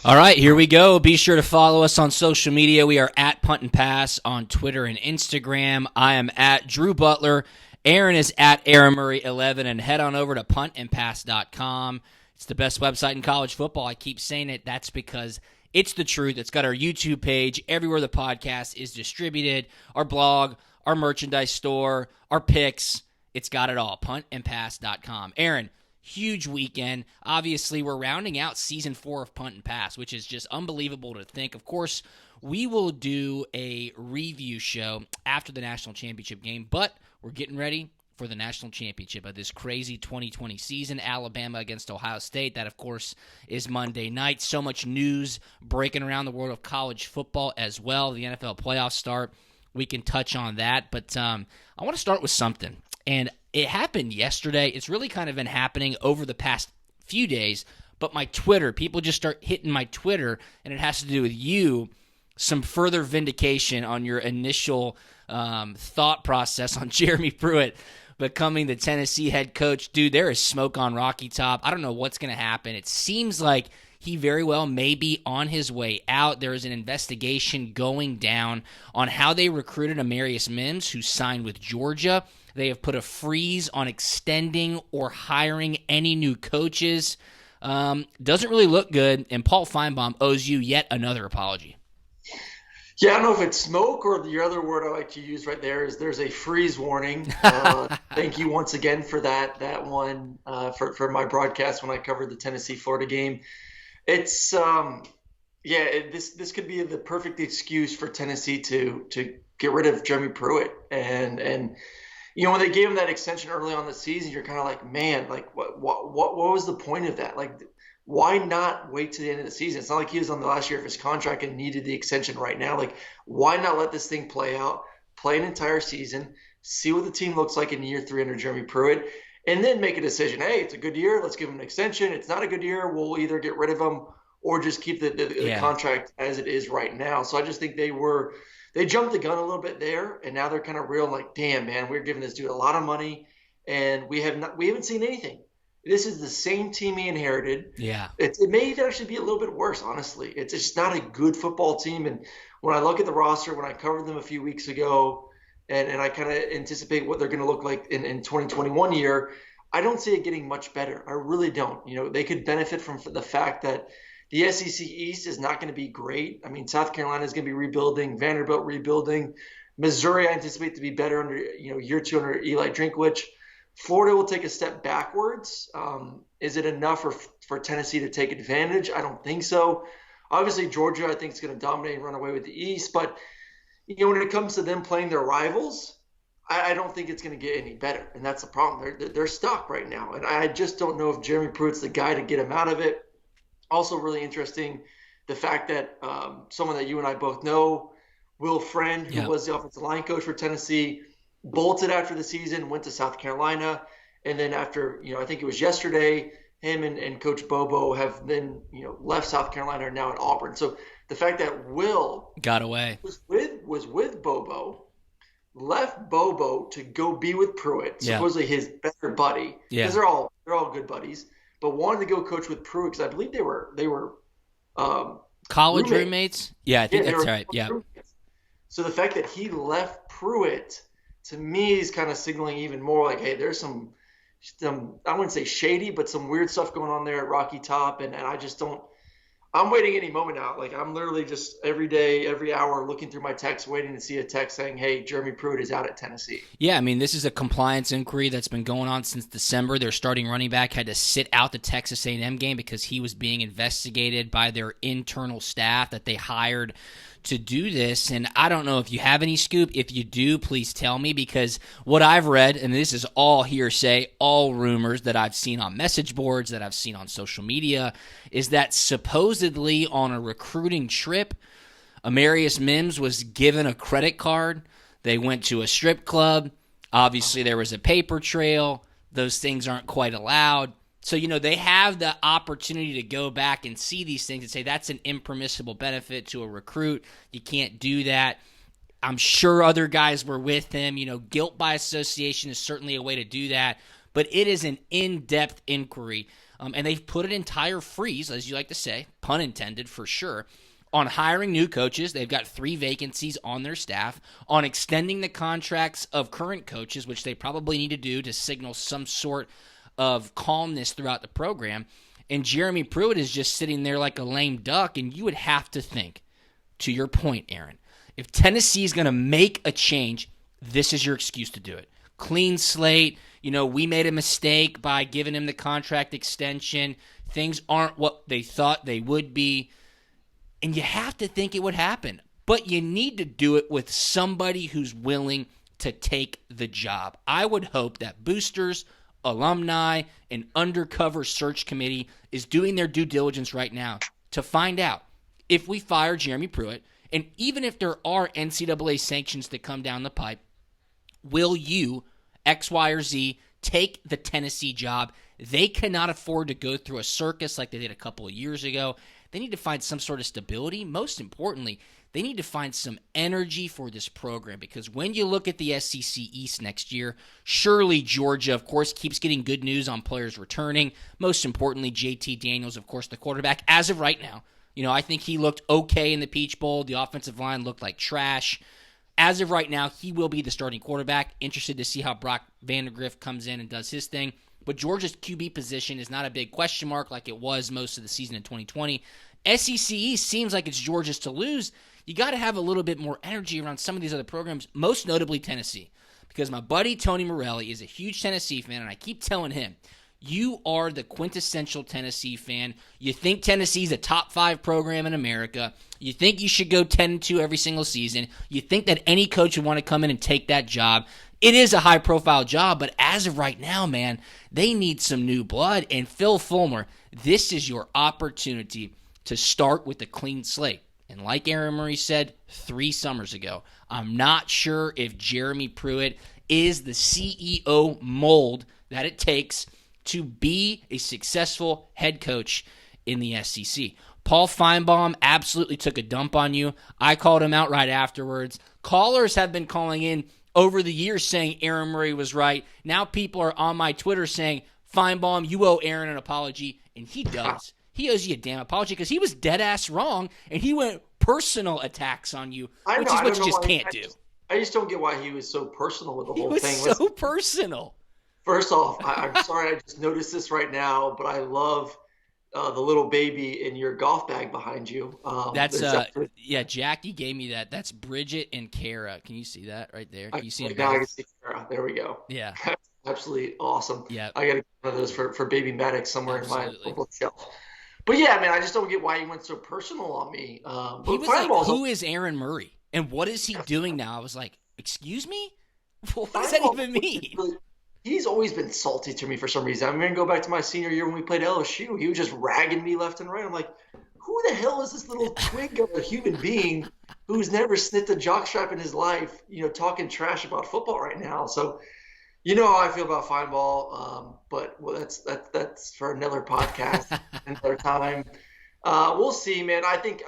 All right, here we go. Be sure to follow us on social media. We are at Punt and Pass on Twitter and Instagram. I am at Drew Butler. Aaron is at Aaron Murray 11, and head on over to puntandpass.com. It's the best website in college football. I keep saying it. That's because it's the truth. It's got our YouTube page, everywhere the podcast is distributed, our blog, our merchandise store, our picks. It's got it all. Puntandpass.com. Aaron, huge weekend. Obviously, we're rounding out Season 4 of Punt and Pass, which is just unbelievable to think. Of course, we will do a review show after the national championship game, but we're getting ready for the national championship of this crazy 2020 season. Alabama against Ohio State. That, of course, is Monday night. So much news breaking around the world of college football as well. The NFL playoffs start. We can touch on that, but I want to start with something. And it happened yesterday. It's really kind of been happening over the past few days, but my Twitter, people just start hitting my Twitter, and it has to do with you, some further vindication on your initial thought process on Jeremy Pruitt becoming the Tennessee head coach. Dude, there is smoke on Rocky Top. I don't know what's going to happen. It seems like he very well may be on his way out. There is an investigation going down on how they recruited Amarius Mims, who signed with Georgia. They have put a freeze on extending or hiring any new coaches. Doesn't really look good, and Paul Feinbaum owes you yet another apology. Yeah, I don't know if it's smoke or the other word I like to use right there is there's a freeze warning. Thank you once again for that one for my broadcast when I covered the Tennessee-Florida game. It's this could be the perfect excuse for Tennessee to get rid of Jeremy Pruitt and you know, when they gave him that extension early on the season, you're kind of like, man, like what was the point of that? Like, why not wait to the end of the season? It's not like he was on the last year of his contract and needed the extension right now. Like, why not let this thing play out, play an entire season, see what the team looks like in year 3 under Jeremy Pruitt, and then make a decision. Hey, it's a good year. Let's give him an extension. It's not a good year. We'll either get rid of him or just keep the contract as it is right now. So I just think they jumped the gun a little bit there, and now they're kind of real like, damn, man, we're giving this dude a lot of money, and we haven't seen anything. This is the same team he inherited. Yeah. It may even actually be a little bit worse, honestly. It's just not a good football team. And when I look at the roster, when I covered them a few weeks ago, and I kind of anticipate what they're going to look like in 2021 year, I don't see it getting much better. I really don't. You know, they could benefit from the fact that the SEC East is not going to be great. I mean, South Carolina is going to be rebuilding, Vanderbilt rebuilding. Missouri, I anticipate to be better under, year 2 under Eli Drinkwitz. Florida will take a step backwards. Is it enough for Tennessee to take advantage? I don't think so. Obviously, Georgia, I think, is going to dominate and run away with the East. But, when it comes to them playing their rivals, I don't think it's going to get any better. And that's the problem. They're stuck right now. And I just don't know if Jeremy Pruitt's the guy to get him out of it. Also really interesting, the fact that someone that you and I both know, Will Friend, who was the offensive line coach for Tennessee, bolted after the season, went to South Carolina. And then after, I think it was yesterday, him and Coach Bobo have then, left South Carolina and now at Auburn. So the fact that Will got away was with Bobo, left Bobo to go be with Pruitt, supposedly his better buddy, because they're all good buddies, but wanted to go coach with Pruitt because I believe they were college roommates. Yeah, I think that's right. Yeah. Roommates. So the fact that he left Pruitt, to me, is kind of signaling even more like, hey, there's some I wouldn't say shady, but some weird stuff going on there at Rocky Top, and I just don't. I'm waiting any moment now. Like, I'm literally just every day, every hour looking through my text, waiting to see a text saying, hey, Jeremy Pruitt is out at Tennessee. Yeah, I mean, this is a compliance inquiry that's been going on since December. Their starting running back had to sit out the Texas A&M game because he was being investigated by their internal staff that they hired to do this. And I don't know if you have any scoop. If you do, please tell me, because what I've read, and this is all hearsay, all rumors that I've seen on message boards, that I've seen on social media, is that supposedly on a recruiting trip, Amarius Mims was given a credit card. They went to a strip club. Obviously, there was a paper trail. Those things aren't quite allowed. So, they have the opportunity to go back and see these things and say that's an impermissible benefit to a recruit. You can't do that. I'm sure other guys were with him. Guilt by association is certainly a way to do that. but it is an in-depth inquiry, and they've put an entire freeze, as you like to say, pun intended for sure, on hiring new coaches. They've got 3 vacancies on their staff, on extending the contracts of current coaches, which they probably need to do to signal some sort of calmness throughout the program. And Jeremy Pruitt is just sitting there like a lame duck, and you would have to think, to your point, Aaron, if Tennessee is going to make a change, this is your excuse to do it. Clean slate. We made a mistake by giving him the contract extension. Things aren't what they thought they would be. And you have to think it would happen. But you need to do it with somebody who's willing to take the job. I would hope that boosters, alumni, and undercover search committee is doing their due diligence right now to find out if we fire Jeremy Pruitt, and even if there are NCAA sanctions that come down the pipe, will you, X, Y, or Z, take the Tennessee job? They cannot afford to go through a circus like they did a couple of years ago. They need to find some sort of stability. Most importantly, they need to find some energy for this program, because when you look at the SEC East next year, surely Georgia, of course, keeps getting good news on players returning. Most importantly, JT Daniels, of course, the quarterback, as of right now. I think he looked okay in the Peach Bowl. The offensive line looked like trash. As of right now, he will be the starting quarterback. Interested to see how Brock Vandagriff comes in and does his thing. But Georgia's QB position is not a big question mark like it was most of the season in 2020. SEC East seems like it's Georgia's to lose. You got to have a little bit more energy around some of these other programs, most notably Tennessee. Because my buddy Tony Morelli is a huge Tennessee fan, and I keep telling him, you are the quintessential Tennessee fan. You think Tennessee's a top 5 program in America. You think you should go 10-2 every single season. You think that any coach would want to come in and take that job. It is a high-profile job, but as of right now, man, they need some new blood. And Phil Fulmer, this is your opportunity to start with a clean slate. And like Aaron Murray said 3 summers ago, I'm not sure if Jeremy Pruitt is the CEO mold that it takes to be a successful head coach in the SEC. Paul Feinbaum absolutely took a dump on you. I called him out right afterwards. Callers have been calling in over the years saying Aaron Murray was right. Now people are on my Twitter saying, Feinbaum, you owe Aaron an apology. And he does. He owes you a damn apology because he was dead ass wrong, and he went personal attacks on you, which is what you just can't do. I just don't get why he was so personal with the whole thing. He was so personal. First off, I'm sorry I just noticed this right now, but I love the little baby in your golf bag behind you. Yeah, Jackie gave me that. That's Bridget and Kara. Can you see that right there? Can you see it? Now I can see Kara. There we go. Yeah. Absolutely awesome. Yeah. I got to get one of those for baby Maddox somewhere in my bookshelf. But yeah, man, I just don't get why he went so personal on me. He was like, who is Aaron Murray? And what is he doing now? I was like, excuse me? What does that even mean? He's always been salty to me for some reason. I'm going to go back to my senior year when we played LSU. He was just ragging me left and right. I'm like, who the hell is this little twig of a human being who's never sniffed a jockstrap in his life, talking trash about football right now? So, you know how I feel about Feinball, but that's for another podcast, another time. We'll see, man. I think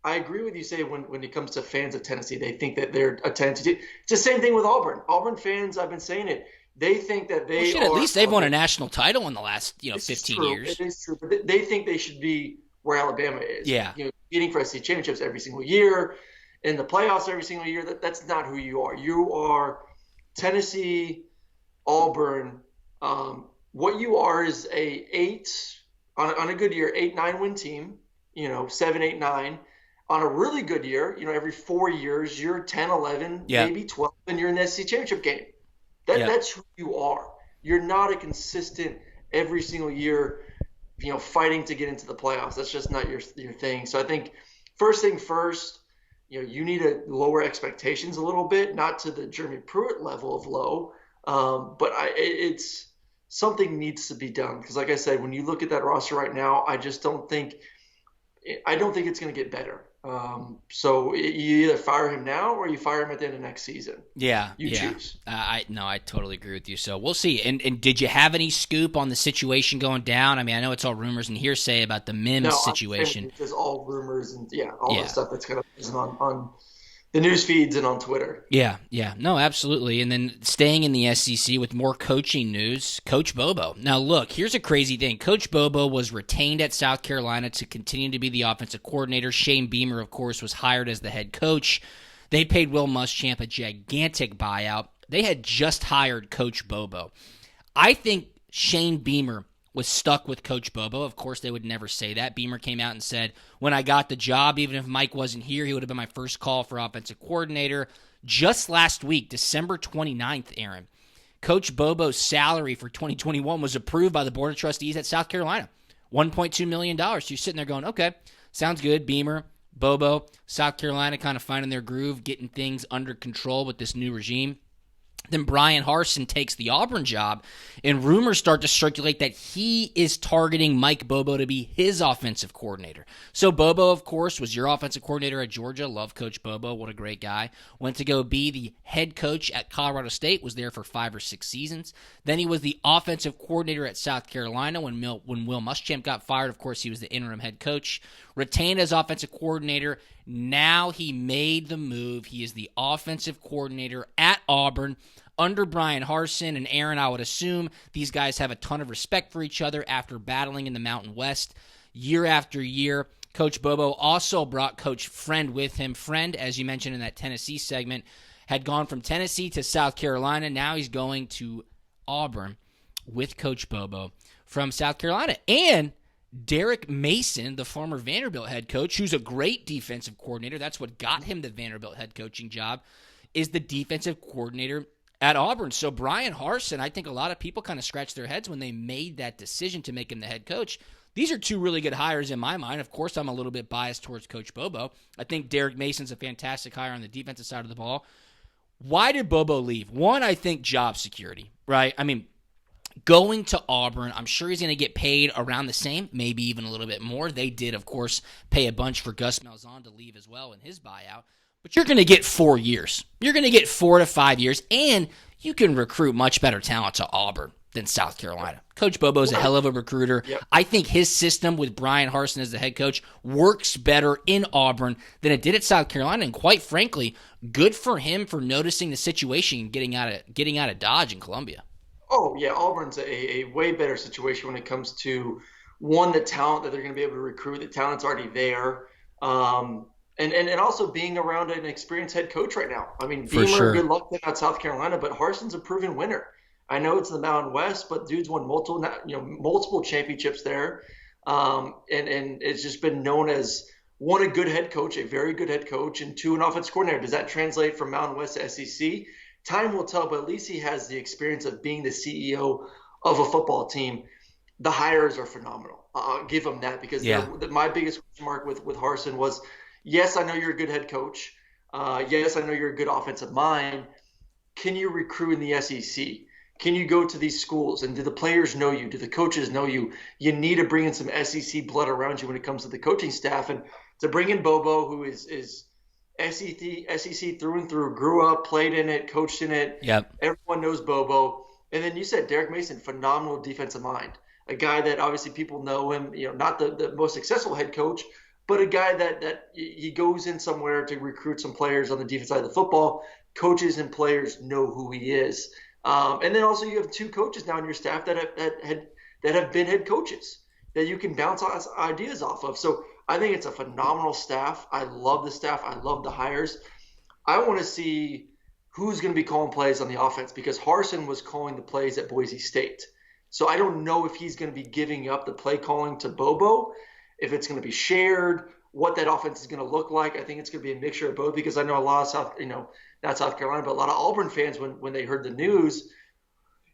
I agree with you. Say when it comes to fans of Tennessee, they think that they're a Tennessee. It's the same thing with Auburn. Auburn fans, I've been saying it. They think that they at least they've won a national title in the last 15 years. It is true, but they think they should be where Alabama is. Yeah, getting for SEC championships every single year, in the playoffs every single year. That's not who you are. You are Tennessee, Auburn. What you are is on a good year, 8-9 win team. 7, 8, 9. On a really good year, every 4 years, you're 10, 11, maybe 12, and you're in the SEC championship game. That's who you are. You're not a consistent every single year, fighting to get into the playoffs. That's just not your thing. So I think first thing first, you need to lower expectations a little bit, not to the Jeremy Pruitt level of low, but it's something needs to be done. Because like I said, when you look at that roster right now, I don't think it's going to get better. So you either fire him now or you fire him at the end of next season. Yeah, you choose. I totally agree with you. So we'll see. And did you have any scoop on the situation going down? I mean, I know it's all rumors and hearsay about the Mims situation. It's just all rumors and all the stuff that's kind of on the news feeds and on Twitter. Yeah, yeah. No, absolutely. And then staying in the SEC with more coaching news, Coach Bobo. Now, look, here's a crazy thing. Coach Bobo was retained at South Carolina to continue to be the offensive coordinator. Shane Beamer, of course, was hired as the head coach. They paid Will Muschamp a gigantic buyout. They had just hired Coach Bobo. I think Shane Beamer was stuck with Coach Bobo. Of course, they would never say that. Beamer came out and said, when I got the job, even if Mike wasn't here, he would have been my first call for offensive coordinator. Just last week, December 29th, Aaron, Coach Bobo's salary for 2021 was approved by the Board of Trustees at South Carolina. $1.2 million. So you're sitting there going, okay, sounds good. Beamer, Bobo, South Carolina kind of finding their groove, getting things under control with this new regime. Then Brian Harsin takes the Auburn job, and rumors start to circulate that he is targeting Mike Bobo to be his offensive coordinator. So Bobo, of course, was your offensive coordinator at Georgia. Love Coach Bobo. What a great guy. Went to go be the head coach at Colorado State, was there for 5 or 6 seasons. Then he was the offensive coordinator at South Carolina when Will Muschamp got fired. Of course, he was the interim head coach. Retained as offensive coordinator. Now he made the move. He is the offensive coordinator at Auburn under Brian Harsin. And Aaron, I would assume these guys have a ton of respect for each other after battling in the Mountain West year after year. Coach Bobo also brought Coach Friend with him. Friend, as you mentioned in that Tennessee segment, had gone from Tennessee to South Carolina. Now he's going to Auburn with Coach Bobo from South Carolina. And Derek Mason, the former Vanderbilt head coach, who's a great defensive coordinator, that's what got him the Vanderbilt head coaching job, is the defensive coordinator at Auburn. So Brian Harsin, I think a lot of people kind of scratched their heads when they made that decision to make him the head coach. These are 2 really good hires in my mind. Of course, I'm a little bit biased towards Coach Bobo. I think Derek Mason's a fantastic hire on the defensive side of the ball. Why did Bobo leave? One, I think job security, right? I mean, going to Auburn, I'm sure he's going to get paid around the same, maybe even a little bit more. They did, of course, pay a bunch for Gus Malzahn to leave as well in his buyout. But you're going to get 4 years. You're going to get 4 to 5 years, and you can recruit much better talent to Auburn than South Carolina. Coach Bobo's a hell of a recruiter. Yep. I think his system with Brian Harsin as the head coach works better in Auburn than it did at South Carolina, and quite frankly, good for him for noticing the situation and getting out of Dodge in Columbia. Oh, yeah, Auburn's a way better situation when it comes to, one, the talent that they're going to be able to recruit. The talent's already there. And also being around an experienced head coach right now. I mean, Beamer, sure, good luck at South Carolina, but Harsin's a proven winner. I know it's in the Mountain West, but dude's won multiple championships there. And it's just been known as, one, a good head coach, a very good head coach, and 2, an offensive coordinator. Does that translate from Mountain West to SEC? Time will tell, but at least he has the experience of being the CEO of a football team. The hires are phenomenal. I'll give him that because my biggest question mark with Harsin was, yes, I know you're a good head coach. Yes, I know you're a good offensive mind. Can you recruit in the SEC? Can you go to these schools? And do the players know you? Do the coaches know you? You need to bring in some SEC blood around you when it comes to the coaching staff. And to bring in Bobo, who is SEC through and through, grew up, played in it, coached in it. Yep. Everyone knows Bobo. And then you said Derek Mason, phenomenal defensive mind. A guy that obviously people know him, not the most successful head coach, but a guy that he goes in somewhere to recruit some players on the defense side of the football. Coaches and players know who he is. And then also you have 2 coaches now on your staff that have been head coaches that you can bounce ideas off of. So I think it's a phenomenal staff. I love the staff. I love the hires. I want to see who's going to be calling plays on the offense because Harsin was calling the plays at Boise State. So I don't know if he's going to be giving up the play calling to Bobo, if it's going to be shared, what that offense is going to look like. I think it's going to be a mixture of both because I know a lot of not South Carolina, but a lot of Auburn fans when they heard the news,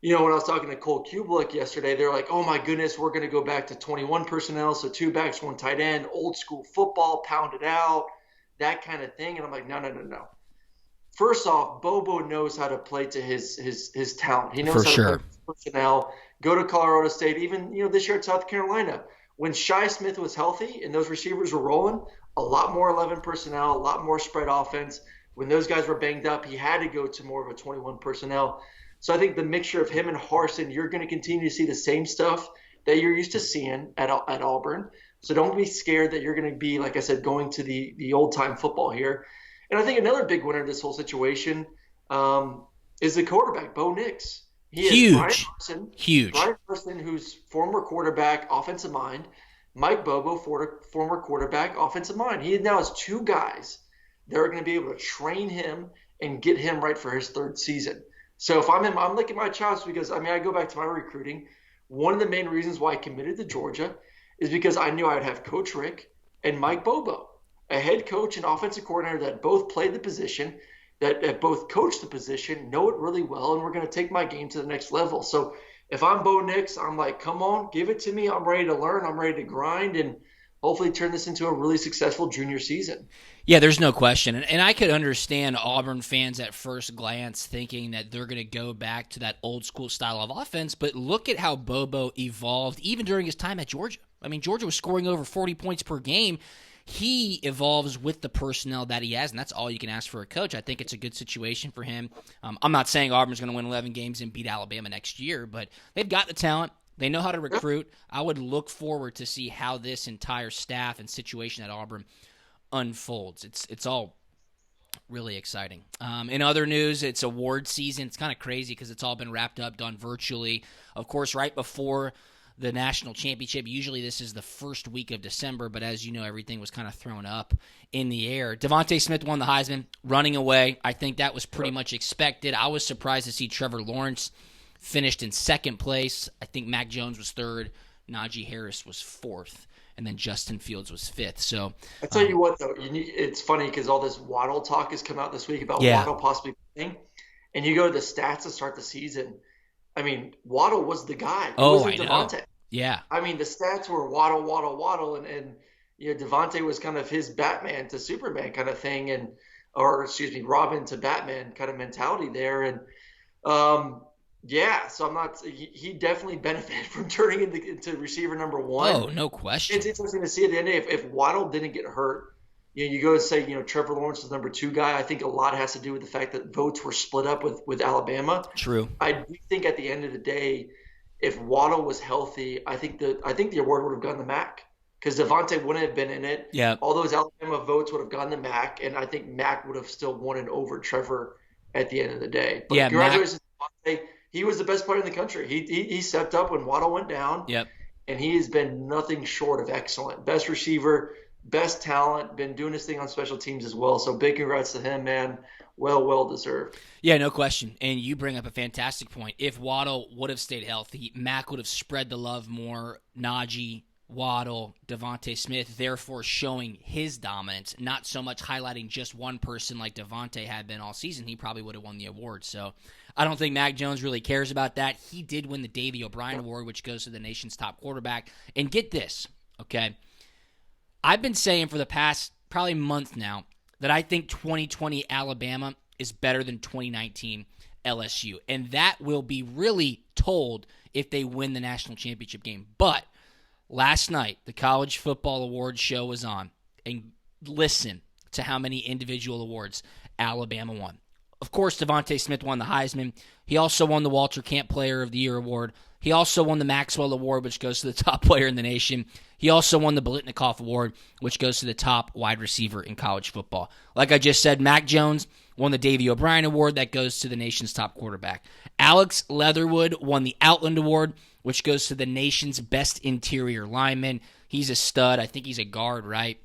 when I was talking to Cole Kubelik yesterday, they're like, oh my goodness, we're going to go back to 21 personnel. So 2 backs, 1 tight end, old school football, pounded out, that kind of thing. And I'm like, no. First off, Bobo knows how to play to his talent. He knows how to play personnel, go to Colorado State, even, this year at South Carolina. When Shi Smith was healthy and those receivers were rolling, a lot more 11 personnel, a lot more spread offense. When those guys were banged up, he had to go to more of a 21 personnel. So I think the mixture of him and Harsin, you're going to continue to see the same stuff that you're used to seeing at Auburn. So don't be scared that you're going to be, like I said, going to the old-time football here. And I think another big winner of this whole situation is the quarterback, Bo Nix. He is Brian Person, who's former quarterback, offensive mind, Mike Bobo, former quarterback, offensive mind. He now has two guys that are going to be able to train him and get him right for his third season. So if I'm him, I'm licking my chops because, I go back to my recruiting. One of the main reasons why I committed to Georgia is because I knew I would have Coach Rick and Mike Bobo, a head coach and offensive coordinator that both played the position, that both coach the position, know it really well, and we're going to take my game to the next level. So if I'm Bo Nix, I'm like, come on, give it to me. I'm ready to learn. I'm ready to grind and hopefully turn this into a really successful junior season. Yeah, there's no question. And I could understand Auburn fans at first glance thinking that they're going to go back to that old school style of offense, but look at how Bobo evolved even during his time at Georgia. Georgia was scoring over 40 points per game. He evolves with the personnel that he has, and that's all you can ask for a coach. I think it's a good situation for him. I'm not saying Auburn's going to win 11 games and beat Alabama next year, but they've got the talent. They know how to recruit. I would look forward to see how this entire staff and situation at Auburn unfolds. It's all really exciting. In other news, it's award season. It's kind of crazy because it's all been wrapped up, done virtually. Of course, right before the national championship. Usually this is the first week of December, but as you know, everything was kind of thrown up in the air. Devontae Smith won the Heisman, running away. I think that was pretty much expected. I was surprised to see Trevor Lawrence finished in second place. I think Mac Jones was third. Najee Harris was fourth. And then Justin Fields was fifth. So I tell you what, though, it's funny because all this Waddle talk has come out this week about Waddle possibly playing. And you go to the stats to start the season. Waddle was the guy. It wasn't Devontae. Yeah. The stats were Waddle, and Devontae was kind of his Batman to Superman kind of thing, Robin to Batman kind of mentality there, and so I'm not. He definitely benefited from turning into receiver number one. Oh, no question. It's interesting to see at the end of the day if Waddle didn't get hurt. You go and say, Trevor Lawrence is number two guy. I think a lot has to do with the fact that votes were split up with Alabama. True. I do think at the end of the day, if Waddle was healthy, I think the award would have gone to Mac because Devontae wouldn't have been in it. Yeah. All those Alabama votes would have gone to Mac, and I think Mac would have still won it over Trevor at the end of the day. But congratulations to Devontae. He was the best player in the country. He stepped up when Waddle went down. Yep. And he has been nothing short of excellent. Best receiver, best talent, been doing his thing on special teams as well. So big congrats to him, man. Well deserved. Yeah, no question. And you bring up a fantastic point. If Waddle would have stayed healthy, Mac would have spread the love more. Najee, Waddle, Devontae Smith, therefore showing his dominance, not so much highlighting just one person like Devontae had been all season. He probably would have won the award. So I don't think Mac Jones really cares about that. He did win the Davey O'Brien Award, which goes to the nation's top quarterback. And get this, okay? I've been saying for the past probably month now that I think 2020 Alabama is better than 2019 LSU. And that will be really told if they win the national championship game. But last night, the College Football Awards show was on. And listen to how many individual awards Alabama won. Of course, Devontae Smith won the Heisman. He also won the Walter Camp Player of the Year award. He also won the Maxwell Award, which goes to the top player in the nation. He also won the Biletnikoff Award, which goes to the top wide receiver in college football. Like I just said, Mac Jones won the Davey O'Brien Award. That goes to the nation's top quarterback. Alex Leatherwood won the Outland Award, which goes to the nation's best interior lineman. He's a stud. I think he's a guard, right?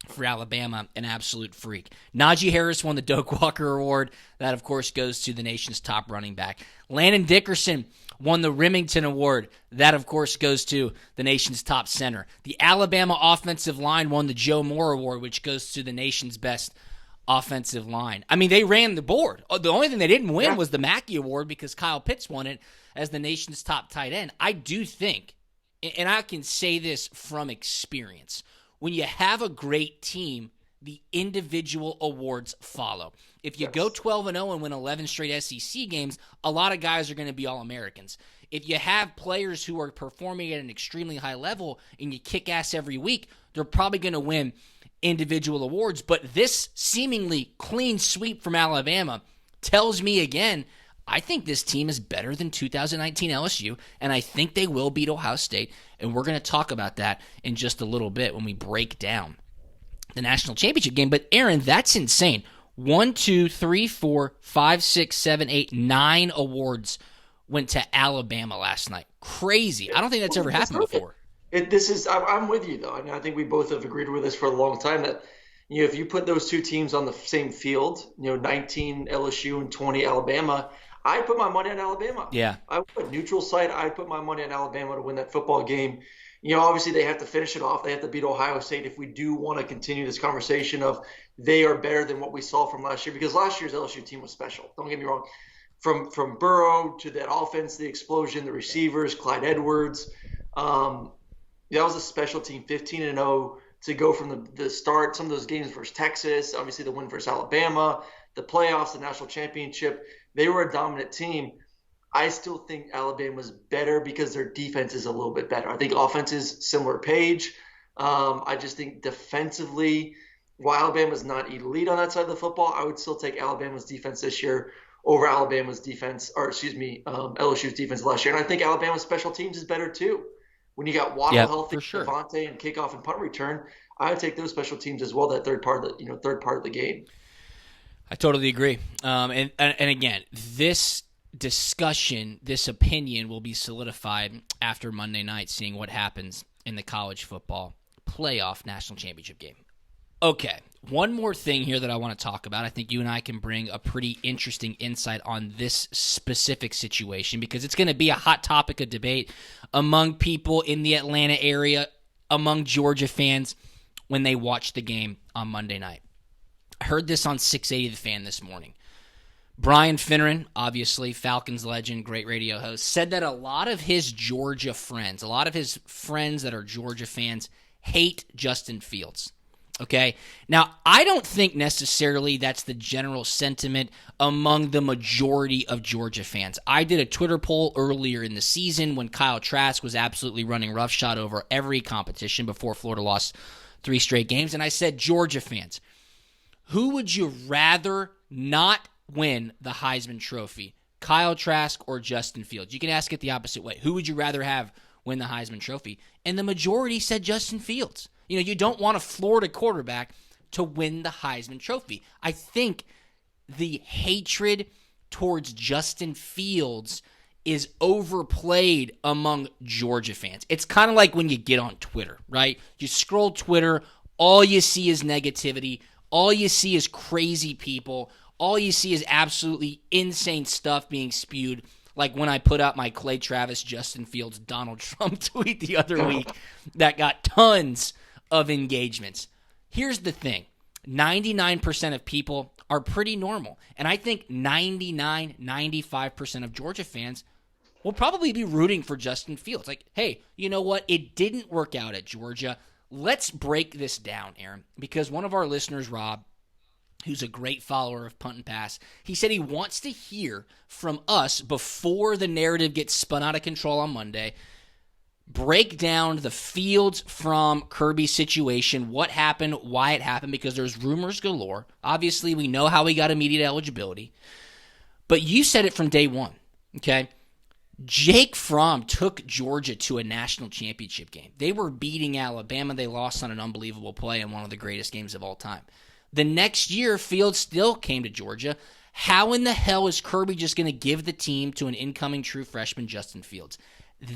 For Alabama, an absolute freak. Najee Harris won the Doak Walker Award. That, of course, goes to the nation's top running back. Landon Dickerson won the Remington Award. That, of course, goes to the nation's top center. The Alabama offensive line won the Joe Moore Award, which goes to the nation's best offensive line. They ran the board. The only thing they didn't win was the Mackey Award because Kyle Pitts won it as the nation's top tight end. I do think, and I can say this from experience, when you have a great team, the individual awards follow. If you go 12-0 and win 11 straight SEC games, a lot of guys are going to be All-Americans. If you have players who are performing at an extremely high level and you kick ass every week, they're probably going to win individual awards. But this seemingly clean sweep from Alabama tells me again, I think this team is better than 2019 LSU, and I think they will beat Ohio State, and we're going to talk about that in just a little bit when we break down the national championship game. But, Aaron, that's insane. 1, 2, 3, 4, 5, 6, 7, 8, 9 awards went to Alabama last night. Crazy. I don't think that's ever happened before. I'm with you though. I mean, I think we both have agreed with this for a long time that if you put those two teams on the same field, 19 LSU and 20 Alabama, I put my money on Alabama. Yeah. I would. Neutral site, I put my money on Alabama to win that football game. Obviously they have to finish it off. They have to beat Ohio State if we do want to continue this conversation of they are better than what we saw from last year, because last year's LSU team was special. Don't get me wrong. From Burrow to that offense, the explosion, the receivers, Clyde Edwards. That was a special team, 15-0 to go from the start. Some of those games versus Texas, obviously the win versus Alabama, the playoffs, the national championship. They were a dominant team. I still think Alabama's better because their defense is a little bit better. I think offense is similar page. I just think defensively, while Alabama's not elite on that side of the football, I would still take Alabama's defense this year over Alabama's defense, LSU's defense last year. And I think Alabama's special teams is better too. When you got Waddle healthy, sure. Devontae, and kickoff and punt return, I would take those special teams as well. That third part of the game. I totally agree. And again, this discussion, this opinion will be solidified after Monday night, seeing what happens in the college football playoff national championship game. Okay, one more thing here that I want to talk about. I think you and I can bring a pretty interesting insight on this specific situation because it's going to be a hot topic of debate among people in the Atlanta area, among Georgia fans when they watch the game on Monday night. I heard this on 680 The Fan this morning. Brian Finneran, obviously Falcons legend, great radio host, said that a lot of his Georgia friends, a lot of his friends that are Georgia fans, hate Justin Fields. Okay, now I don't think necessarily that's the general sentiment among the majority of Georgia fans. I did a Twitter poll earlier in the season when Kyle Trask was absolutely running roughshod over every competition before Florida lost 3 straight games, and I said, Georgia fans, who would you rather not win the Heisman Trophy, Kyle Trask or Justin Fields? You can ask it the opposite way. Who would you rather have win the Heisman Trophy? And the majority said Justin Fields. You don't want a Florida quarterback to win the Heisman Trophy. I think the hatred towards Justin Fields is overplayed among Georgia fans. It's kind of like when you get on Twitter, right? You scroll Twitter, all you see is negativity. All you see is crazy people. All you see is absolutely insane stuff being spewed. Like when I put out my Clay Travis, Justin Fields, Donald Trump tweet the other week that got tons of engagements. Here's the thing. 99% of people are pretty normal. And I think 95% of Georgia fans will probably be rooting for Justin Fields. Like, hey, you know what? It didn't work out at Georgia. Let's break this down, Aaron, because one of our listeners, Rob, who's a great follower of Punt and Pass, he said he wants to hear from us before the narrative gets spun out of control on Monday. Break down the Fields from Kirby situation, what happened, why it happened, because there's rumors galore. Obviously, we know how he got immediate eligibility. But you said it from day one, okay? Jake Fromm took Georgia to a national championship game. They were beating Alabama. They lost on an unbelievable play in one of the greatest games of all time. The next year, Fields still came to Georgia. How in the hell is Kirby just going to give the team to an incoming true freshman, Justin Fields?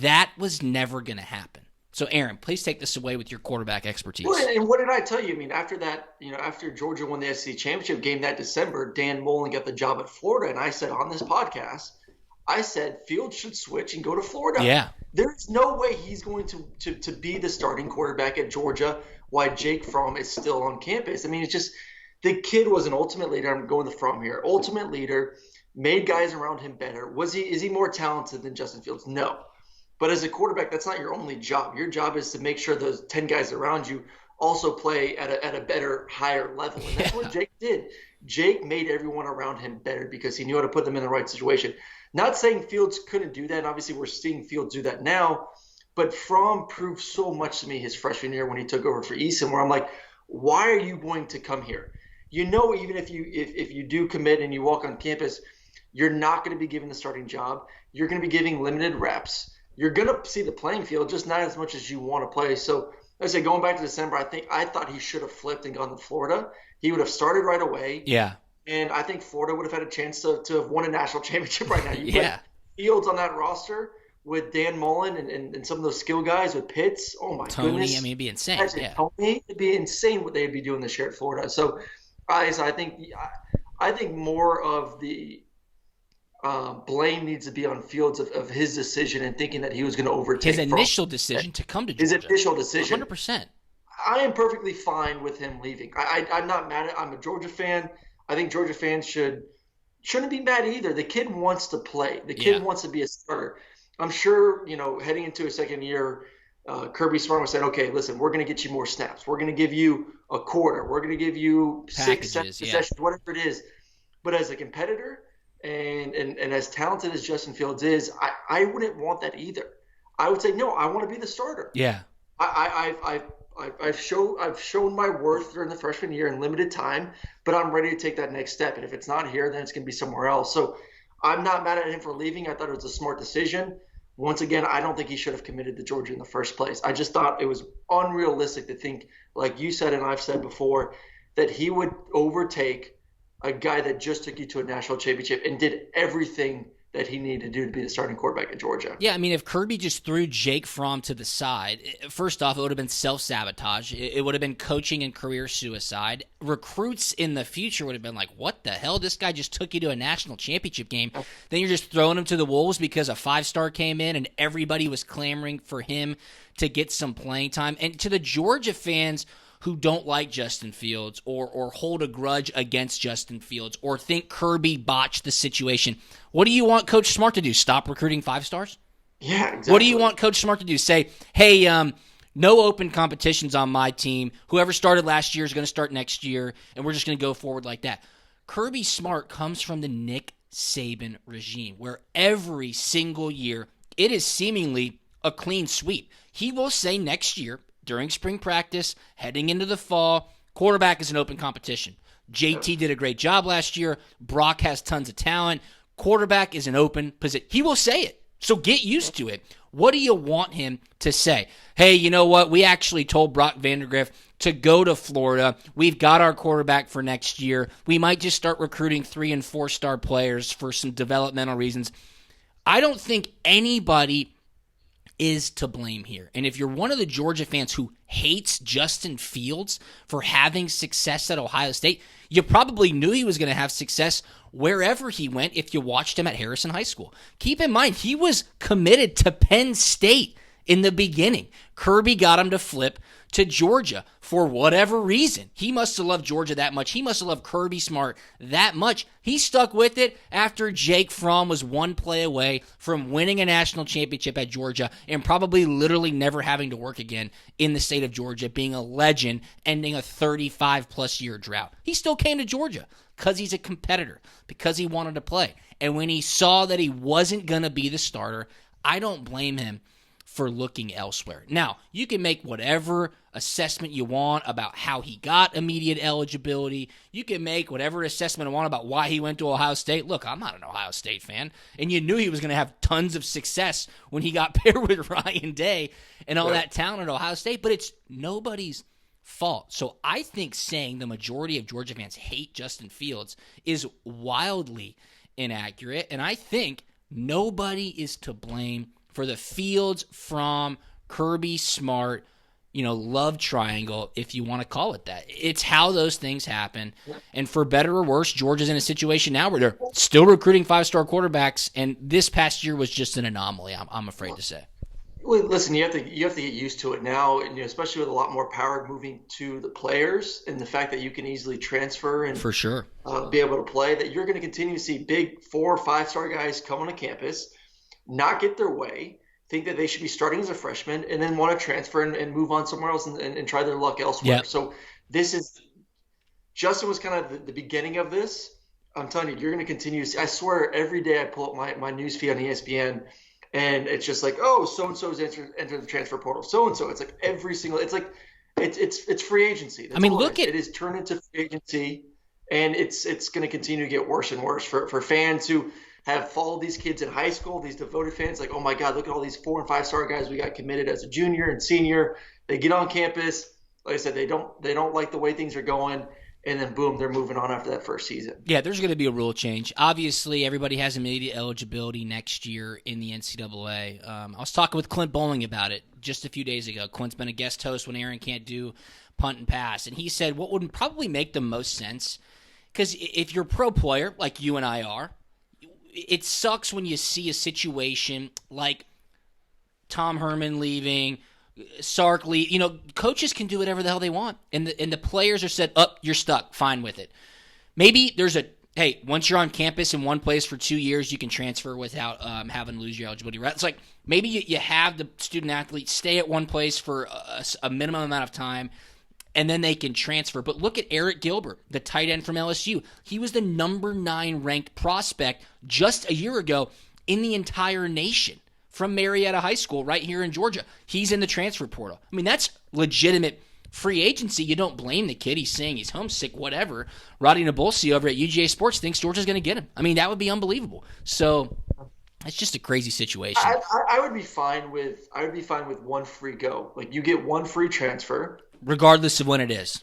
That was never going to happen. So, Aaron, please take this away with your quarterback expertise. Well, and what did I tell you? I mean, after that, after Georgia won the SEC championship game that December, Dan Mullen got the job at Florida, and I said on this podcast, I said Fields should switch and go to Florida. Yeah. There's no way he's going to be the starting quarterback at Georgia while Jake Fromm is still on campus. I mean, it's just the kid was an ultimate leader. I'm going to Fromm here. Ultimate leader, made guys around him better. Is he more talented than Justin Fields? No. But as a quarterback, that's not your only job. Your job is to make sure those 10 guys around you also play at a better, higher level. And that's what Jake did. Jake made everyone around him better because he knew how to put them in the right situation. Not saying Fields couldn't do that. And obviously, we're seeing Fields do that now. But Fromm proved so much to me his freshman year when he took over for Eason, where I'm like, why are you going to come here? Even if you do commit and you walk on campus, you're not going to be given the starting job. You're going to be giving limited reps. You're going to see the playing field, just not as much as you want to play. So, as I say, going back to December, I thought he should have flipped and gone to Florida. He would have started right away. Yeah. And I think Florida would have had a chance to have won a national championship right now. You Yeah. put Fields on that roster with Dan Mullen and some of those skill guys with Pitts. Oh my Tony, I goodness. mean, it'd be insane. Imagine Yeah. Tony. It'd be insane what they'd be doing this year at Florida. So I think more of the blame needs to be on Fields of his decision and thinking that he was going to overtake His initial decision to come to his Georgia. initial decision. 100%. I am perfectly fine with him leaving. I'm not mad at. I'm a Georgia fan. I think Georgia fans shouldn't be mad either. The kid wants to play. The kid wants to be a starter. I'm sure, heading into a second year, Kirby Smart was saying, okay, listen, we're going to get you more snaps. We're going to give you a quarter. We're going to give you Packages, 6, 7 sessions, whatever it is. But as a competitor and as talented as Justin Fields is, I wouldn't want that either. I would say, no, I want to be the starter. Yeah. I've shown my worth during the freshman year in limited time, but I'm ready to take that next step. And if it's not here, then it's going to be somewhere else. So I'm not mad at him for leaving. I thought it was a smart decision. Once again, I don't think he should have committed to Georgia in the first place. I just thought it was unrealistic to think, like you said and I've said before, that he would overtake a guy that just took you to a national championship and did everything that he needed to do to be the starting quarterback at Georgia. Yeah, I mean, if Kirby just threw Jake Fromm to the side, first off, it would have been self-sabotage. It would have been coaching and career suicide. Recruits in the future would have been like, what the hell? This guy just took you to a national championship game. Then you're just throwing him to the wolves because a 5-star came in and everybody was clamoring for him to get some playing time. And to the Georgia fans who don't like Justin Fields or hold a grudge against Justin Fields or think Kirby botched the situation, what do you want Coach Smart to do? Stop recruiting 5-stars? Yeah, exactly. What do you want Coach Smart to do? Say, hey, no open competitions on my team. Whoever started last year is going to start next year, and we're just going to go forward like that. Kirby Smart comes from the Nick Saban regime, where every single year it is seemingly a clean sweep. He will say next year, during spring practice, heading into the fall, quarterback is an open competition. JT did a great job last year. Brock has tons of talent. Quarterback is an open position. He will say it, so get used to it. What do you want him to say? Hey, you know what? We actually told Brock Vandagriff to go to Florida. We've got our quarterback for next year. We might just start recruiting 3- and 4-star players for some developmental reasons. I don't think anybody is to blame here. And if you're one of the Georgia fans who hates Justin Fields for having success at Ohio State, you probably knew he was going to have success wherever he went if you watched him at Harrison High School. Keep in mind, he was committed to Penn State in the beginning. Kirby got him to flip to Georgia for whatever reason. He must have loved Georgia that much. He must have loved Kirby Smart that much. He stuck with it after Jake Fromm was one play away from winning a national championship at Georgia and probably literally never having to work again in the state of Georgia, being a legend, ending a 35-plus year drought. He still came to Georgia because he's a competitor, because he wanted to play. And when he saw that he wasn't going to be the starter, I don't blame him for looking elsewhere. Now, you can make whatever assessment you want about how he got immediate eligibility. You can make whatever assessment you want about why he went to Ohio State. Look, I'm not an Ohio State fan, and you knew he was going to have tons of success when he got paired with Ryan Day and all that talent at Ohio State, but it's nobody's fault. So I think saying the majority of Georgia fans hate Justin Fields is wildly inaccurate, and I think nobody is to blame for the Fields, Fromm, Kirby Smart, love triangle, if you want to call it that. It's how those things happen. And for better or worse, Georgia's in a situation now where they're still recruiting 5-star quarterbacks, and this past year was just an anomaly, I'm afraid to say. Well, listen, you have to get used to it now, and especially with a lot more power moving to the players, and the fact that you can easily transfer and for sure be able to play. That you're going to continue to see big 4 or 5-star guys come on campus, not get their way, think that they should be starting as a freshman, and then want to transfer and move on somewhere else and try their luck elsewhere. Yep. So Justin was kind of the beginning of this. I'm telling you, you're going to continue to see. I swear, every day I pull up my news feed on ESPN, and it's just like, oh, so-and-so's entered the transfer portal. So-and-so. It's like every single – it's like it's free agency. That's it is turned into free agency, and it's going to continue to get worse and worse for fans who – have followed these kids in high school, these devoted fans, like, oh my God, look at all these 4- and 5-star guys we got committed as a junior and senior. They get on campus. Like I said, they don't like the way things are going. and then boom, they're moving on after that first season. Yeah, there's going to be a rule change. Obviously, everybody has immediate eligibility next year in the NCAA. I was talking with Clint Bowling about it just a few days ago. Clint's been a guest host when Aaron can't do punt and pass, and he said what would probably make the most sense, because if you're a pro player like you and I are, it sucks when you see a situation like Tom Herman leaving, Sark leave. Coaches can do whatever the hell they want, and the players are said, you're stuck. Fine with it. Maybe there's once you're on campus in one place for 2 years, you can transfer without having to lose your eligibility. Right? It's like maybe you have the student athlete stay at one place for a minimum amount of time, and then they can transfer. But look at Eric Gilbert, the tight end from LSU. He was the number 9 ranked prospect just a year ago in the entire nation from Marietta High School right here in Georgia. He's in the transfer portal. I mean, that's legitimate free agency. You don't blame the kid. He's saying he's homesick, whatever. Roddy Nabulsi over at UGA Sports thinks Georgia's going to get him. I mean, that would be unbelievable. So it's just a crazy situation. I would be fine with one free go. Like, you get one free transfer. Regardless of when it is.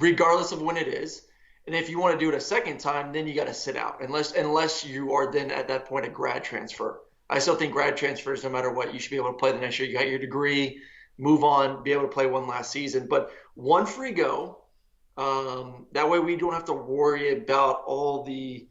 And if you want to do it a second time, then you got to sit out. Unless you are then at that point a grad transfer. I still think grad transfers, no matter what, you should be able to play the next year. You got your degree, move on, be able to play one last season. But one free go, that way we don't have to worry about all the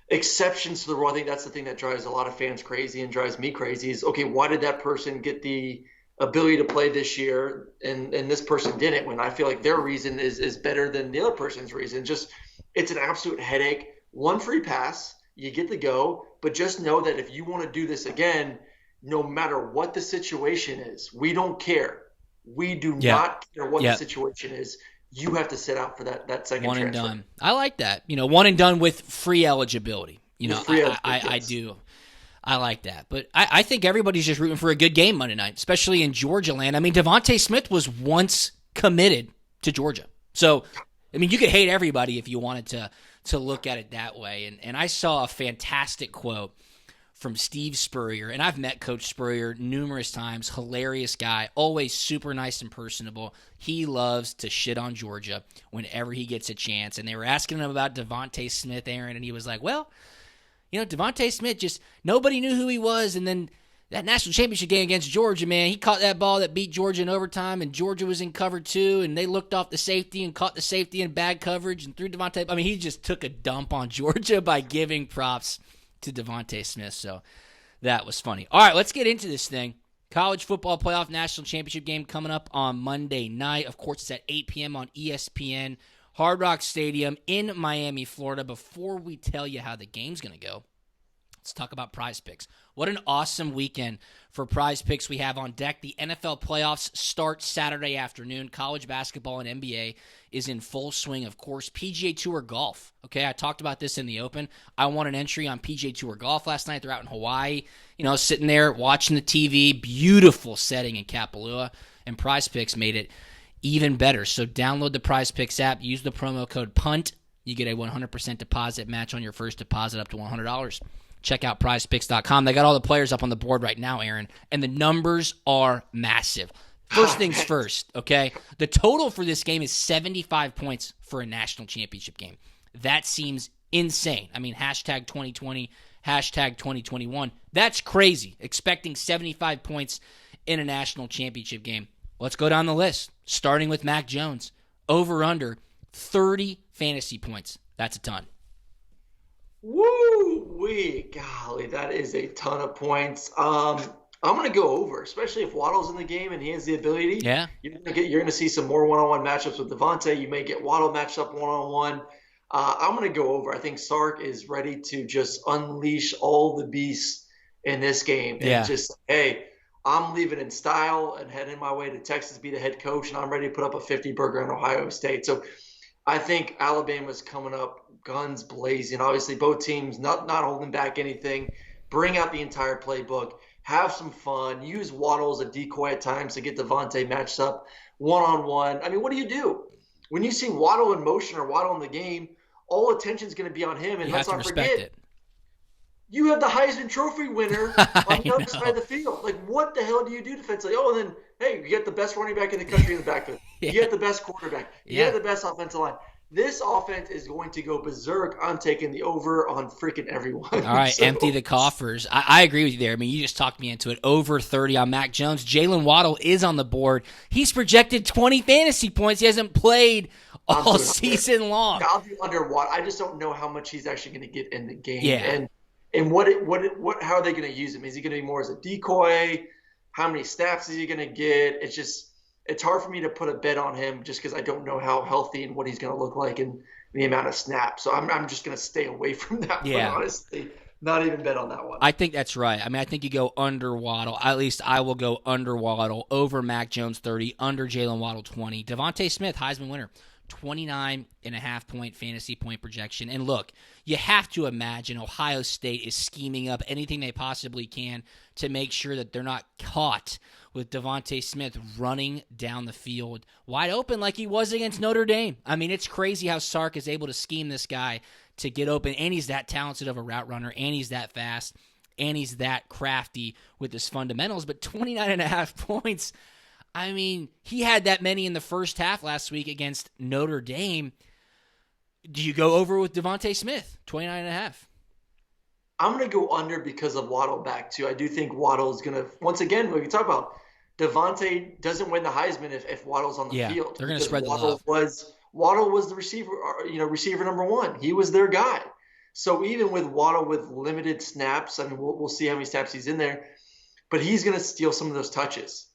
exceptions to the rule. I think that's the thing that drives a lot of fans crazy and drives me crazy is, okay, why did that person get the ability to play this year and this person didn't, when I feel like their reason is better than the other person's reason? Just, it's an absolute headache. One free pass, you get to go, but just know that if you want to do this again, no matter what the situation is, we don't care. We do not care what the situation is. You have to sit out for that second one transfer. And done. I like that. One and done with free eligibility. I do. I like that. But I think everybody's just rooting for a good game Monday night, especially in Georgia land. I mean, Devontae Smith was once committed to Georgia. So, I mean, you could hate everybody if you wanted to look at it that way. And I saw a fantastic quote from Steve Spurrier, and I've met Coach Spurrier numerous times. Hilarious guy, always super nice and personable. He loves to shit on Georgia whenever he gets a chance. And they were asking him about Devontae Smith, Aaron, and he was like, well, Devontae Smith, just nobody knew who he was. And then that national championship game against Georgia, man, he caught that ball that beat Georgia in overtime, and Georgia was in cover 2, and they looked off the safety and caught the safety in bad coverage and threw Devontae. I mean, he just took a dump on Georgia by giving props to Devontae Smith. So that was funny. All right, let's get into this thing. College football playoff national championship game coming up on Monday night. Of course, it's at 8 p.m. on ESPN, Hard Rock Stadium in Miami, Florida. Before we tell you how the game's going to go, let's talk about Prize Picks. What an awesome weekend for Prize Picks we have on deck. The NFL playoffs start Saturday afternoon. College basketball and NBA is in full swing, of course. PGA Tour golf. Okay, I talked about this in the open. I won an entry on PGA Tour golf last night. They're out in Hawaii, sitting there watching the TV. Beautiful setting in Kapalua. And Prize Picks made it even better. So download the Prize Picks app. Use the promo code PUNT. You get a 100% deposit match on your first deposit up to $100. Check out prizepicks.com. They got all the players up on the board right now, Aaron, and the numbers are massive. First things first, okay? The total for this game is 75 points for a national championship game. That seems insane. I mean, hashtag 2020, hashtag 2021. That's crazy, expecting 75 points in a national championship game. Let's go down the list, starting with Mac Jones. Over-under 30 fantasy points. That's a ton. Woo-wee, golly, that is a ton of points. I'm going to go over, especially if Waddle's in the game and he has the ability. Yeah. You're going to see some more one-on-one matchups with Devontae. You may get Waddle matched up one-on-one. I'm going to go over. I think Sark is ready to just unleash all the beasts in this game. And just, hey, I'm leaving in style and heading my way to Texas to be the head coach, and I'm ready to put up a 50-burger in Ohio State. So I think Alabama's coming up guns blazing. Obviously, both teams not holding back anything. Bring out the entire playbook. Have some fun. Use Waddle as a decoy at times to get Devontae matched up one-on-one. I mean, what do you do? When you see Waddle in motion or Waddle in the game, all attention's going to be on him. And let's not forget, you have the Heisman Trophy winner on the other side of the field. Like, what the hell do you do defensively? Oh, and then, hey, you get the best running back in the country in the backfield. You get the best quarterback. You get the best offensive line. this offense is going to go berserk. I'm taking the over on freaking everyone. All right, So, empty the coffers. I agree with you there. I mean, you just talked me into it. Over 30 on Mac Jones. Jalen Waddle is on the board. He's projected 20 fantasy points. He hasn't played all season long. I'll do under Waddle. I just don't know how much he's actually going to get in the game. Yeah. And how are they going to use him? Is he going to be more as a decoy? How many snaps is he going to get? It's hard for me to put a bet on him just because I don't know how healthy and what he's going to look like and the amount of snaps. So I'm just going to stay away from that one, honestly. Not even bet on that one. I think that's right. I mean, I think you go under Waddle. At least I will go under Waddle, over Mac Jones 30, under Jalen Waddle 20. Devontae Smith, Heisman winner, 29.5-point fantasy point projection. And look, you have to imagine Ohio State is scheming up anything they possibly can to make sure that they're not caught with Devontae Smith running down the field wide open like he was against Notre Dame. I mean, it's crazy how Sark is able to scheme this guy to get open, and he's that talented of a route runner, and he's that fast, and he's that crafty with his fundamentals. But 29.5 points, I mean, he had that many in the first half last week against Notre Dame. Do you go over with Devontae Smith, 29.5? I'm going to go under because of Waddle back, too. I do think Waddle is going to, once again, when we talk about Devontae doesn't win the Heisman if Waddle's on the field. They're going to spread the love. Waddle was the receiver number one. He was their guy. So even with Waddle with limited snaps, I mean, we'll see how many snaps he's in there, but he's going to steal some of those touches.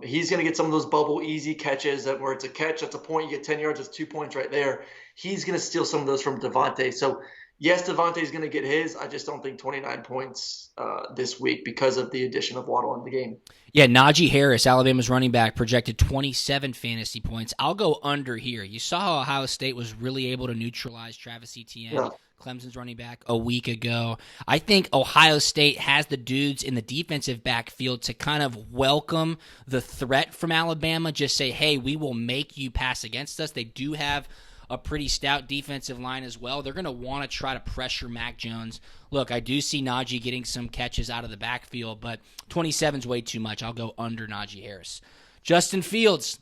He's going to get some of those bubble easy catches where it's a catch, that's a point, you get 10 yards, that's 2 points right there. He's going to steal some of those from Devontae. So yes, Devontae's going to get his. I just don't think 29 points this week because of the addition of Waddle in the game. Yeah, Najee Harris, Alabama's running back, projected 27 fantasy points. I'll go under here. You saw how Ohio State was really able to neutralize Travis Etienne, Clemson's running back, a week ago. I think Ohio State has the dudes in the defensive backfield to kind of welcome the threat from Alabama. Just say, hey, we will make you pass against us. They do have a pretty stout defensive line as well. They're going to want to try to pressure Mac Jones. Look, I do see Najee getting some catches out of the backfield, but 27 is way too much. I'll go under Najee Harris. Justin Fields,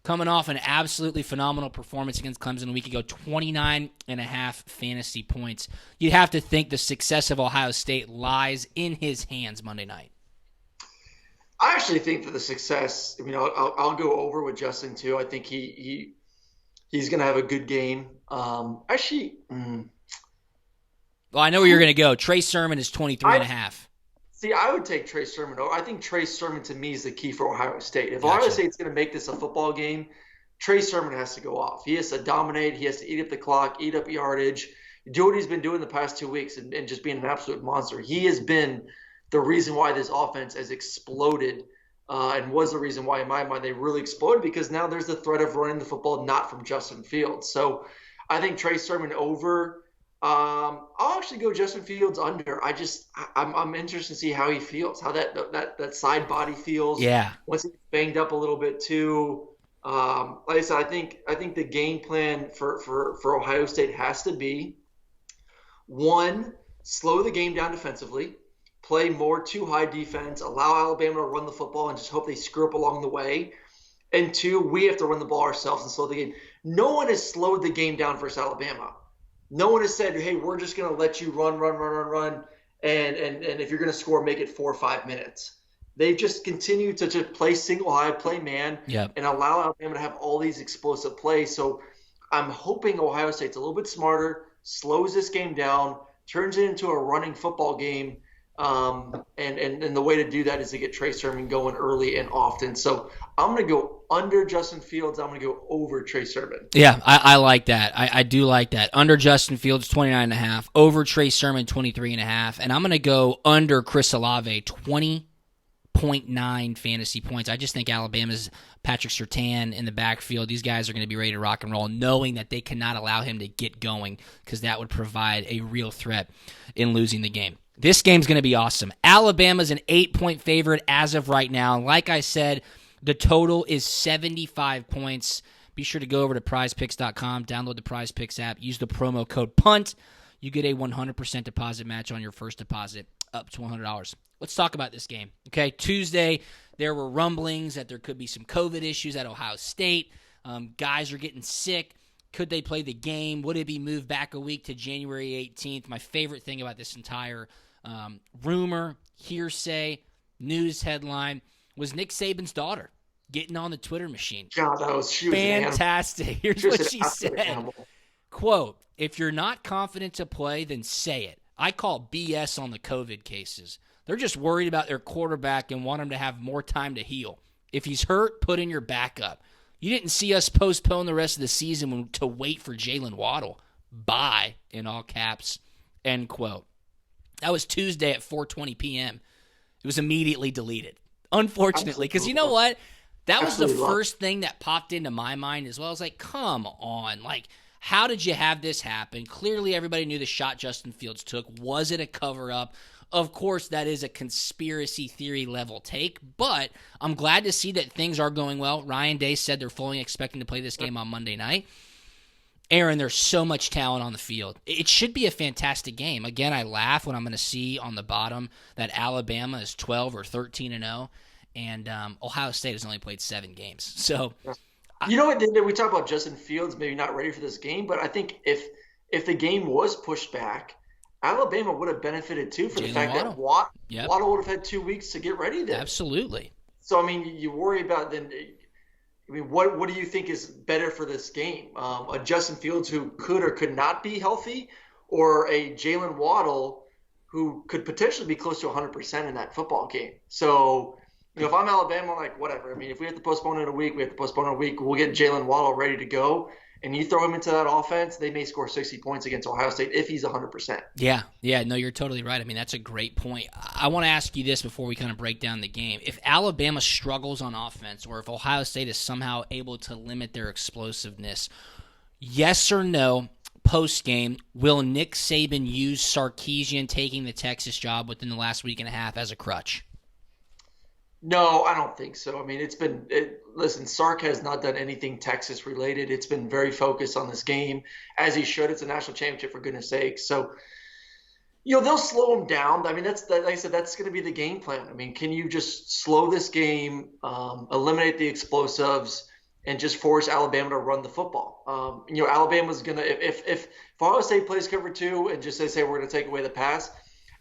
coming off an absolutely phenomenal performance against Clemson a week ago, 29.5 fantasy points. You'd have to think the success of Ohio State lies in his hands Monday night. I actually think that the success, I'll go over with Justin too. I think he's going to have a good game. Well, I know where you're going to go. Trey Sermon is 23.5. See, I would take Trey Sermon. I think Trey Sermon, to me, is the key for Ohio State. If Ohio State's going to make this a football game, Trey Sermon has to go off. He has to dominate. He has to eat up the clock, eat up yardage, do what he's been doing the past 2 weeks and just being an absolute monster. He has been the reason why this offense has exploded and was the reason why, in my mind, they really exploded because now there's the threat of running the football not from Justin Fields. So I think Trey Sermon over. I'll actually go Justin Fields under. I'm interested to see how he feels, how that side body feels. Yeah. Once he's banged up a little bit too. Like I said, I think the game plan for Ohio State has to be, one, slow the game down defensively, play more too high defense, allow Alabama to run the football and just hope they screw up along the way. And two, we have to run the ball ourselves and slow the game. No one has slowed the game down versus Alabama. No one has said, hey, we're just going to let you run, and if you're going to score, make it 4 or 5 minutes. They just continue to just play single high, play man, and allow Alabama to have all these explosive plays. So I'm hoping Ohio State's a little bit smarter, slows this game down, turns it into a running football game, and the way to do that is to get Trey Sermon going early and often. So I'm going to go under Justin Fields. I'm going to go over Trey Sermon. Yeah, I like that. I do like that. Under Justin Fields, 29.5. Over Trey Sermon, 23.5. And I'm going to go under Chris Olave, 20.9 fantasy points. I just think Alabama's Patrick Surtain in the backfield, these guys are going to be ready to rock and roll, knowing that they cannot allow him to get going because that would provide a real threat in losing the game. This game's going to be awesome. Alabama's an 8-point favorite as of right now. Like I said, the total is 75 points. Be sure to go over to prizepicks.com, download the PrizePicks app, use the promo code PUNT. You get a 100% deposit match on your first deposit up to $100. Let's talk about this game. Okay, Tuesday, there were rumblings that there could be some COVID issues at Ohio State. Guys are getting sick. Could they play the game? Would it be moved back a week to January 18th? My favorite thing about this entire rumor, hearsay, news headline was Nick Saban's daughter getting on the Twitter machine. God, she was fantastic. Here's what she said. Quote, "If you're not confident to play, then say it. I call BS on the COVID cases. They're just worried about their quarterback and want him to have more time to heal. If he's hurt, put in your backup. You didn't see us postpone the rest of the season to wait for Jalen Waddle. Bye," in all caps, end quote. That was Tuesday at 4:20 p.m. It was immediately deleted, unfortunately, because you know what? That was the first thing that popped into my mind as well. I was like, come on. Like, how did you have this happen? Clearly, everybody knew the shot Justin Fields took. Was it a cover-up? Of course, that is a conspiracy theory level take, but I'm glad to see that things are going well. Ryan Day said they're fully expecting to play this game on Monday night. Aaron, there's so much talent on the field. It should be a fantastic game. Again, I laugh when I'm going to see on the bottom that Alabama is 12 or 13-0, and Ohio State has only played 7 games. So, you know what? We talk about Justin Fields maybe not ready for this game, but I think if the game was pushed back, Alabama would have benefited too for the fact that Waddle would have had 2 weeks to get ready then. Absolutely. So, I mean, you worry about then. I mean, what do you think is better for this game? A Justin Fields who could or could not be healthy, or a Jalen Waddle who could potentially be close to 100% in that football game? So, if I'm Alabama, I'm like, whatever. I mean, if we have to postpone it a week, we have to postpone it a week. We'll get Jalen Waddle ready to go. And you throw him into that offense, they may score 60 points against Ohio State if he's 100%. Yeah, no, you're totally right. I mean, that's a great point. I want to ask you this before we kind of break down the game. If Alabama struggles on offense, or if Ohio State is somehow able to limit their explosiveness, yes or no, post-game, will Nick Saban use Sarkisian taking the Texas job within the last week and a half as a crutch? No, I don't think so. I mean, listen, Sark has not done anything Texas related. It's been very focused on this game, as he should. It's a national championship, for goodness sake. So, they'll slow him down. I mean, like I said, that's going to be the game plan. I mean, can you just slow this game, eliminate the explosives, and just force Alabama to run the football? Alabama's going to, if Ohio State plays cover 2 and just say we're going to take away the pass,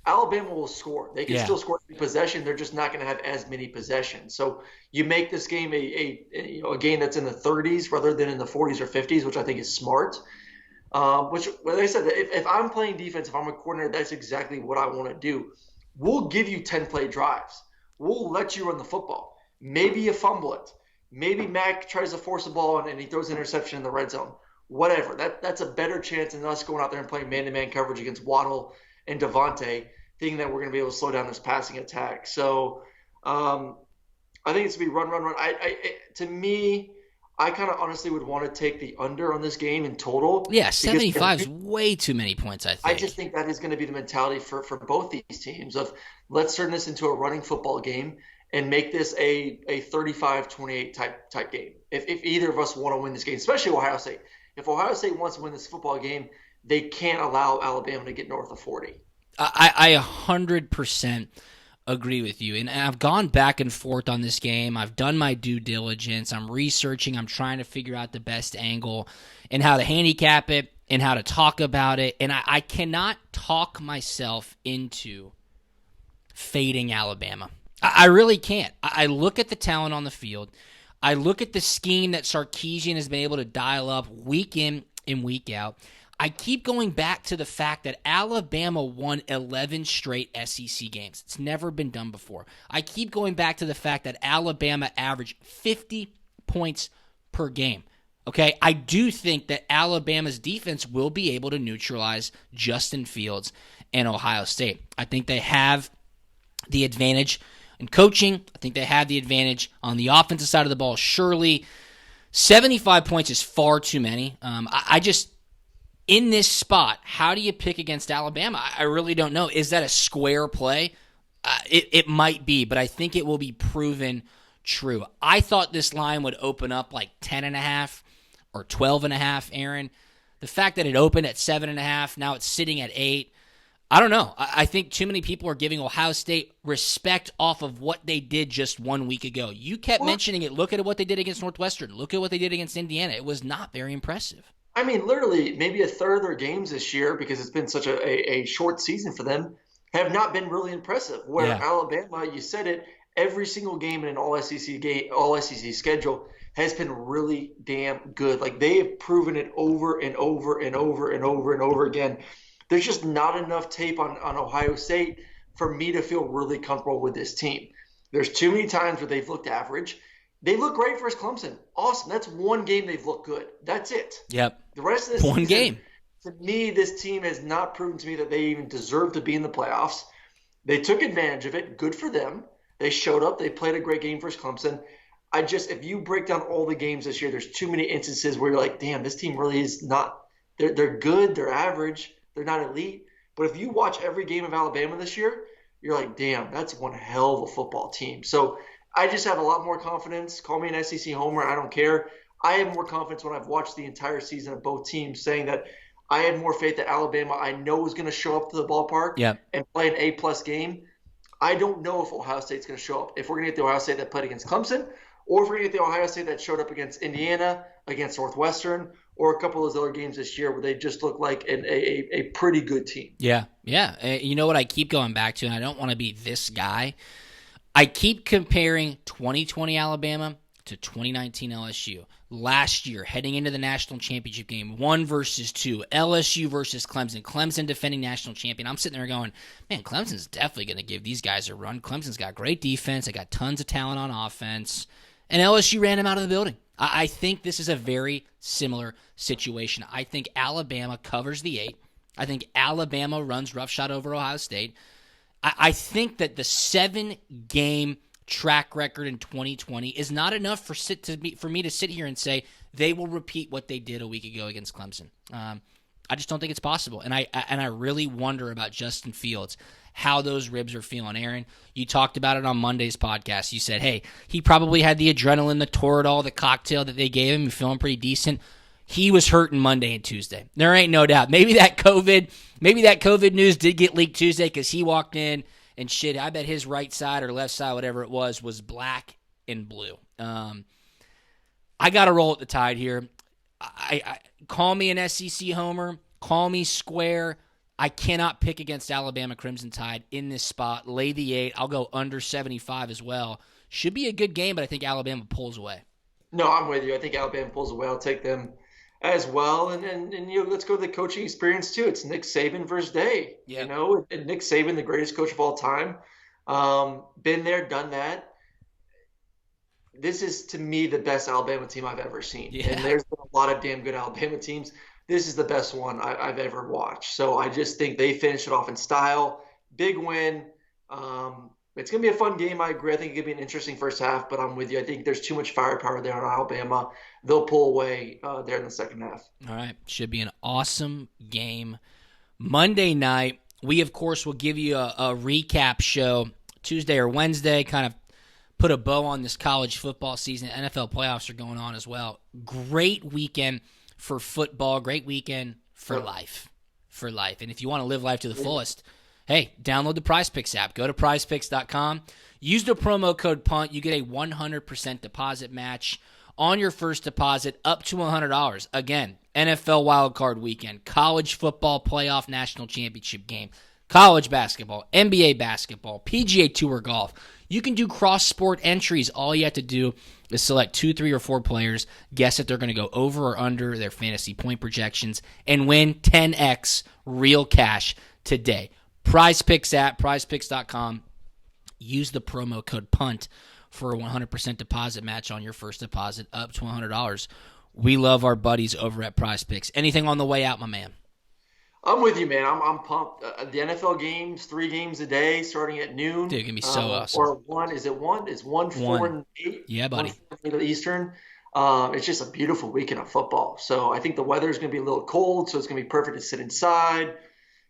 Alabama will score. They can still score possession. They're just not going to have as many possessions. So you make this game a game that's in the 30s rather than in the 40s or 50s, which I think is smart. Which, like I said, if I'm playing defense, if I'm a coordinator, that's exactly what I want to do. We'll give you 10-play drives. We'll let you run the football. Maybe you fumble it. Maybe Mac tries to force a ball and he throws an interception in the red zone. Whatever. That's a better chance than us going out there and playing man-to-man coverage against Waddle and Devontae, thinking that we're going to be able to slow down this passing attack. So I think it's going to be run. To me, I kind of honestly would want to take the under on this game in total. Yeah, 75 is way too many points, I think. I just think that is going to be the mentality for both these teams of let's turn this into a running football game and make this a 35-28 type game. If either of us want to win this game, especially Ohio State. If Ohio State wants to win this football game, they can't allow Alabama to get north of 40. I 100% agree with you. And I've gone back and forth on this game. I've done my due diligence. I'm researching. I'm trying to figure out the best angle and how to handicap it and how to talk about it. And I cannot talk myself into fading Alabama. I really can't. I look at the talent on the field. I look at the scheme that Sarkisian has been able to dial up week in and week out. I keep going back to the fact that Alabama won 11 straight SEC games. It's never been done before. I keep going back to the fact that Alabama averaged 50 points per game. Okay, I do think that Alabama's defense will be able to neutralize Justin Fields and Ohio State. I think they have the advantage in coaching. I think they have the advantage on the offensive side of the ball. Surely, 75 points is far too many. In this spot, how do you pick against Alabama? I really don't know. Is that a square play? It might be, but I think it will be proven true. I thought this line would open up like 10.5 or 12.5, Aaron. The fact that it opened at 7.5, now it's sitting at 8. I don't know. I think too many people are giving Ohio State respect off of what they did just 1 week ago. You kept mentioning it. Look at what they did against Northwestern. Look at what they did against Indiana. It was not very impressive. I mean, literally, maybe a third of their games this year, because it's been such a short season for them, have not been really impressive. Where Yeah. Alabama, you said it, every single game in an all SEC schedule has been really damn good. Like they have proven it over and over and over and over and over again. There's just not enough tape on Ohio State for me to feel really comfortable with this team. There's too many times where they've looked average. They look great versus Clemson. Awesome. That's one game they've looked good. That's it. Yep. The rest of the One season, game. to me, this team has not proven to me that they even deserve to be in the playoffs. They took advantage of it. Good for them. They showed up. They played a great game versus Clemson. If you break down all the games this year, there's too many instances where you're like, damn, this team really is not. They're good. They're average. They're not elite. But if you watch every game of Alabama this year, you're like, damn, that's one hell of a football team. So I just have a lot more confidence. Call me an SEC homer. I don't care. I have more confidence when I've watched the entire season of both teams, saying that I had more faith that Alabama I know is going to show up to the ballpark and play an A-plus game. I don't know if Ohio State's going to show up. If we're going to get the Ohio State that played against Clemson, or if we're going to get the Ohio State that showed up against Indiana, against Northwestern, or a couple of those other games this year where they just look like a pretty good team. Yeah. You know what I keep going back to, and I don't want to be this guy. I keep comparing 2020 Alabama to 2019 LSU. Last year, heading into the national championship game, 1 versus 2, LSU versus Clemson. Clemson defending national champion. I'm sitting there going, man, Clemson's definitely going to give these guys a run. Clemson's got great defense. They got tons of talent on offense. And LSU ran them out of the building. I think this is a very similar situation. I think Alabama covers the 8. I think Alabama runs roughshod over Ohio State. I think that the 7-game track record in 2020 is not enough for me to sit here and say they will repeat what they did a week ago against Clemson. I just don't think it's possible, and I really wonder about Justin Fields, how those ribs are feeling. Aaron, you talked about it on Monday's podcast. You said, hey, he probably had the adrenaline, the Toradol, the cocktail that they gave him. He's feeling pretty decent. He was hurting Monday and Tuesday. There ain't no doubt. Maybe that COVID news did get leaked Tuesday because he walked in and shit. I bet his right side or left side, whatever it was black and blue. I got to roll at the Tide here. I call me an SEC homer. Call me square. I cannot pick against Alabama Crimson Tide in this spot. Lay the 8. I'll go under 75 as well. Should be a good game, but I think Alabama pulls away. No, I'm with you. I think Alabama pulls away. I'll take them as well. And let's go to the coaching experience too. It's Nick Saban versus Day. Yeah. And Nick Saban, the greatest coach of all time. Been there, done that. This is, to me, the best Alabama team I've ever seen. Yeah. And there's been a lot of damn good Alabama teams. This is the best one I've ever watched. So I just think they finished it off in style. Big win. It's going to be a fun game. I agree. I think it could be an interesting first half, but I'm with you. I think there's too much firepower there on Alabama. They'll pull away there in the second half. All right. Should be an awesome game. Monday night, we, of course, will give you a recap show Tuesday or Wednesday, kind of put a bow on this college football season. NFL playoffs are going on as well. Great weekend for football. Great weekend for life. For life. And if you want to live life to the fullest, hey, download the PrizePicks app. Go to prizepicks.com. Use the promo code PUNT. You get a 100% deposit match on your first deposit up to $100. Again, NFL wildcard weekend, college football playoff national championship game, college basketball, NBA basketball, PGA Tour golf. You can do cross-sport entries. All you have to do is select 2, 3, or 4 players, guess if they're going to go over or under their fantasy point projections, and win 10x real cash today. PrizePicks app, prizepicks.com. Use the promo code PUNT for a 100% deposit match on your first deposit up to $100. We love our buddies over at PrizePicks. Anything on the way out, my man? I'm with you, man. I'm pumped. The NFL games, 3 games a day, starting at noon. Dude, it's going to be so awesome. Or 1, is it 1? It's 1, 4, and 8. Yeah, buddy. 1, 4, 8 Eastern. It's just a beautiful weekend of football. So I think the weather is going to be a little cold, so it's going to be perfect to sit inside,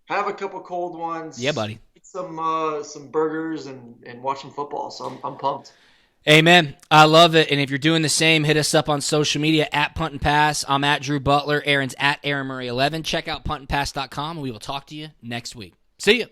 have a couple cold ones. Yeah, buddy. Eat some burgers and watch some football. So I'm pumped. Amen. I love it. And if you're doing the same, hit us up on social media at Punt and Pass. I'm at Drew Butler. Aaron's at Aaron Murray 11. Check out puntandpass.com, and we will talk to you next week. See you.